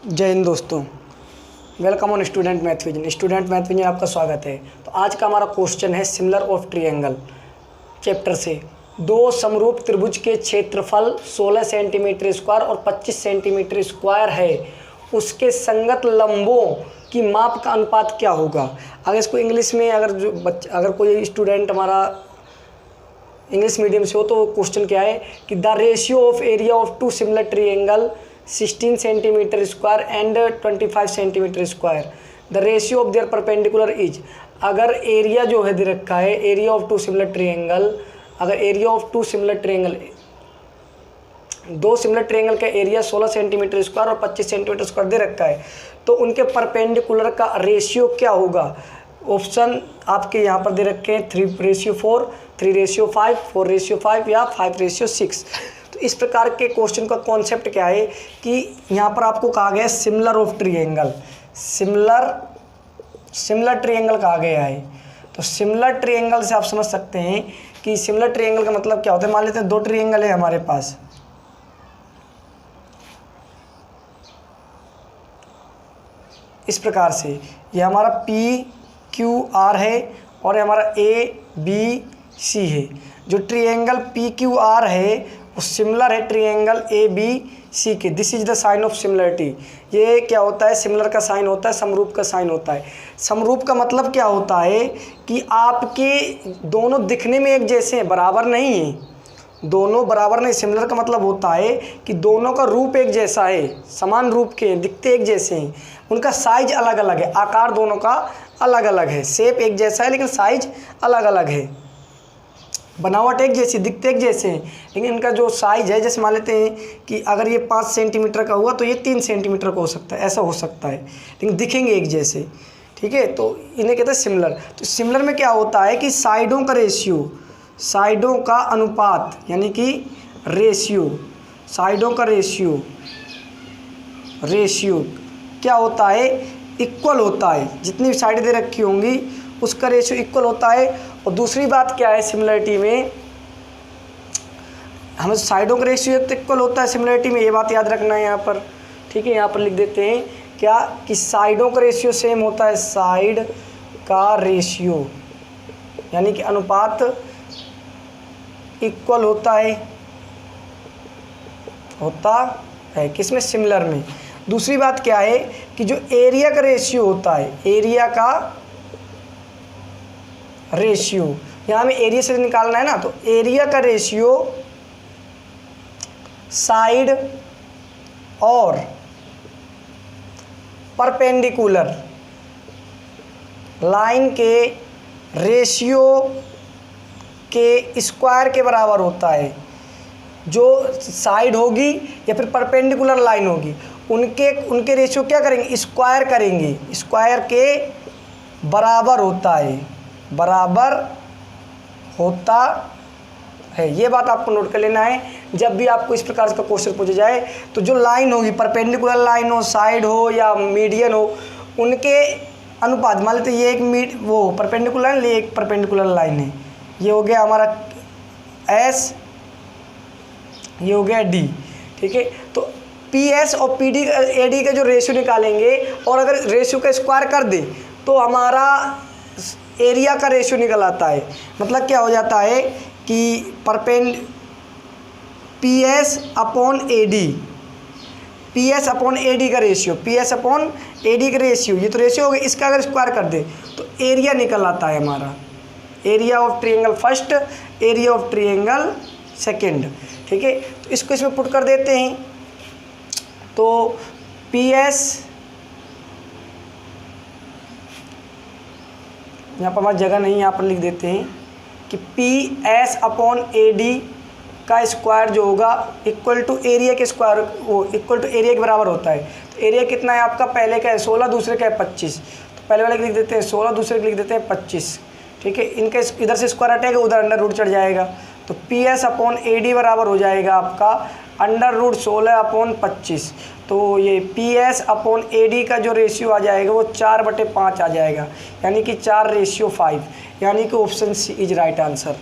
जय हिंद दोस्तों, welcome on student math vision. Student math vision आपका स्वागत है। तो आज का हमारा क्वेश्चन है सिमिलर ऑफ ट्रायंगल चैप्टर से। दो समरूप त्रिभुज के क्षेत्रफल 16 सेंटीमीटर स्क्वायर और 25 सेंटीमीटर स्क्वायर है, उसके संगत लंबों की माप का अनुपात क्या होगा। अगर इसको इंग्लिश में अगर कोई स्टूडेंट हमारा इंग्लिश मीडियम से हो तो क्वेश्चन क्या है कि the ratio of area of two similar triangle 16 centimetre square and 25 centimetre square, the ratio of their perpendicular is. अगर एरिया जो है दे रखा है, area of two similar triangle, अगर area of two similar triangle, दो सिमिलर ट्रायंगल का area 16 centimetre square और 25 सेंटीमीटर स्क्वायर दे रखा है, तो उनके परपेंडिकुलर का रेशियो क्या होगा। ऑप्शन आपके यहाँ पर दे रखे हैं 3:4, 3:5, 4:5 या 5:6। तो इस प्रकार के क्वेश्चन का कॉन्सेप्ट क्या है कि यहाँ पर आपको कहा गया है similar of triangle, similar triangle कहा गया है। तो सिमिलर ट्रायंगल से आप समझ सकते हैं कि सिमिलर ट्रायंगल का मतलब क्या होता है। मान लेते हैं दो ट्रायंगल है हमारे पास, इस प्रकार से ये हमारा PQR है और ये हमारा ABC है। जो ट्रायंगल PQR है वो सिमिलर है ट्रायंगल ABC के। This is the sign of similarity. ये क्या होता है, सिमिलर का साइन होता है, समरूप का साइन होता है। समरूप का मतलब क्या होता है कि आपके दोनों दिखने में एक जैसे हैं, बराबर नहीं है, दोनों बराबर नहीं। सिमिलर का मतलब होता है कि दोनों का रूप एक जैसा है, समान रूप के हैं, दिखते एक जैसे हैं, उनका साइज अलग अलग है, आकार दोनों का अलग अलग है, शेप एक जैसा है लेकिन साइज अलग अलग है, बनावट एक जैसी, दिखते एक जैसे हैं, लेकिन इनका जो साइज है, जैसे मान लेते हैं कि अगर ये 5 सेंटीमीटर का हुआ तो ये 3 सेंटीमीटर का हो सकता है, ऐसा हो सकता है, लेकिन दिखेंगे एक जैसे। ठीक है, तो इन्हें कहते हैं सिमिलर। तो सिमिलर में क्या होता है कि साइडों का रेशियो, साइडों का अनुपात, यानी कि रेशियो, साइडों का रेशियो क्या होता है, इक्वल होता है। जितनी साइड दे रखी होंगी उसका रेशियो इक्वल होता है। और दूसरी बात क्या है, सिमिलरिटी में हमें साइडों का रेशियो इक्वल होता है सिमिलरिटी में, ये बात याद रखना है यहाँ पर। ठीक है, यहाँ पर लिख देते हैं क्या कि साइडों का रेशियो सेम होता है, साइड का रेशियो यानी कि अनुपात इक्वल होता है किसमें, सिमिलर में। दूसरी बात क्या है कि जो एरिया का रेशियो होता है, एरिया का रेशियो, यहाँ हमें एरिया से निकालना है ना, तो एरिया का रेशियो साइड और परपेंडिकुलर लाइन के रेशियो के स्क्वायर के बराबर होता है। जो साइड होगी या फिर परपेंडिकुलर लाइन होगी, उनके रेशियो क्या करेंगे, स्क्वायर करेंगे, स्क्वायर के बराबर होता है। ये बात आपको नोट कर लेना है। जब भी आपको इस प्रकार का क्वेश्चन पूछा जाए तो जो लाइन होगी, परपेंडिकुलर लाइन हो, साइड हो या मीडियन हो, उनके अनुपात, मान लेते ये एक परपेंडिकुलर लाइन, ये एक परपेंडिकुलर लाइन है, ये हो गया हमारा S, ये हो गया D। ठीक है, तो PS और PD AD का जो रेशियो निकालेंगे और अगर रेशियो का स्क्वायर कर दे तो हमारा एरिया का रेशियो निकल आता है। मतलब क्या हो जाता है कि PS अपॉन AD का रेशियो, ये तो रेशियो हो गया, इसका अगर स्क्वायर कर दे तो एरिया निकल आता है हमारा, area of triangle first, area of triangle second. ठीक है, तो इसको इसमें पुट कर देते हैं। तो PS, यहाँ पर हमारी जगह नहीं, यहाँ पर लिख देते हैं कि PS अपॉन AD का स्क्वायर जो होगा इक्वल टू एरिया के स्क्वायर, वो इक्वल टू एरिया के बराबर होता है। तो एरिया कितना है आपका, पहले का है 16, दूसरे का है 25, तो पहले वाले लिख देते हैं 16, दूसरे लिख देते हैं 25। ठीक है, इनके इधर से स्क्वायर हटेगा, उधर अंडर रूट चढ़ जाएगा, तो PS अपॉन AD बराबर हो जाएगा आपका अंडर रूट 16 अपॉन 25। तो ये PS अपॉन AD का जो रेशियो आ जाएगा वो 4/5 आ जाएगा, यानी कि 4:5, यानी कि option C is right answer.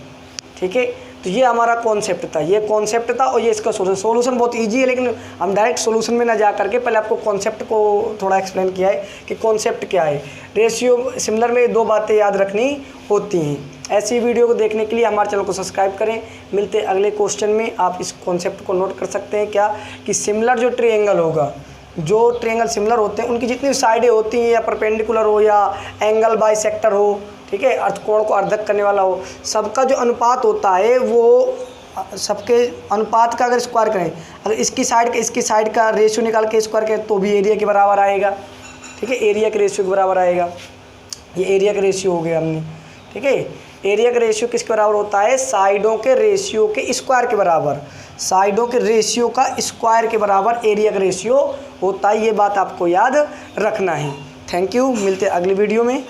ठीक है, तो ये हमारा कॉन्सेप्ट था, ये कॉन्सेप्ट था और ये इसका सोल्यूशन बहुत ईजी है, लेकिन हम डायरेक्ट सोल्यूशन में ना जा करके पहले आपको कॉन्सेप्ट को थोड़ा एक्सप्लेन किया है कि कॉन्सेप्ट क्या है। रेशियो सिमिलर में 2 बातें याद रखनी होती हैं। ऐसी वीडियो को देखने के लिए हमारे चैनल को सब्सक्राइब करें। मिलते अगले क्वेश्चन में। आप इस कॉन्सेप्ट को नोट कर सकते हैं क्या कि सिमिलर जो ट्रायंगल होगा, जो ट्रायंगल सिमिलर होते हैं उनकी जितनी साइडें होती हैं, या परपेंडिकुलर हो या एंगल बाइसेक्टर हो, ठीक है, अर्थकोण को अर्धक करने वाला हो, सबका जो अनुपात होता है वो सबके अनुपात का अगर स्क्वायर करें, अगर इसकी साइड का रेशियो निकाल के स्क्वायर करें तो भी एरिया के बराबर आएगा। ठीक है, एरिया के रेशियो के बराबर आएगा। ये एरिया का रेशियो हो गया हमने। ठीक है, एरिया का रेशियो किसके बराबर होता है? साइडों के रेशियो के स्क्वायर के बराबर। साइडों के रेशियो का स्क्वायर के बराबर एरिया का रेशियो होता है। ये बात आपको याद रखना है। थैंक यू, मिलते हैं अगली वीडियो में।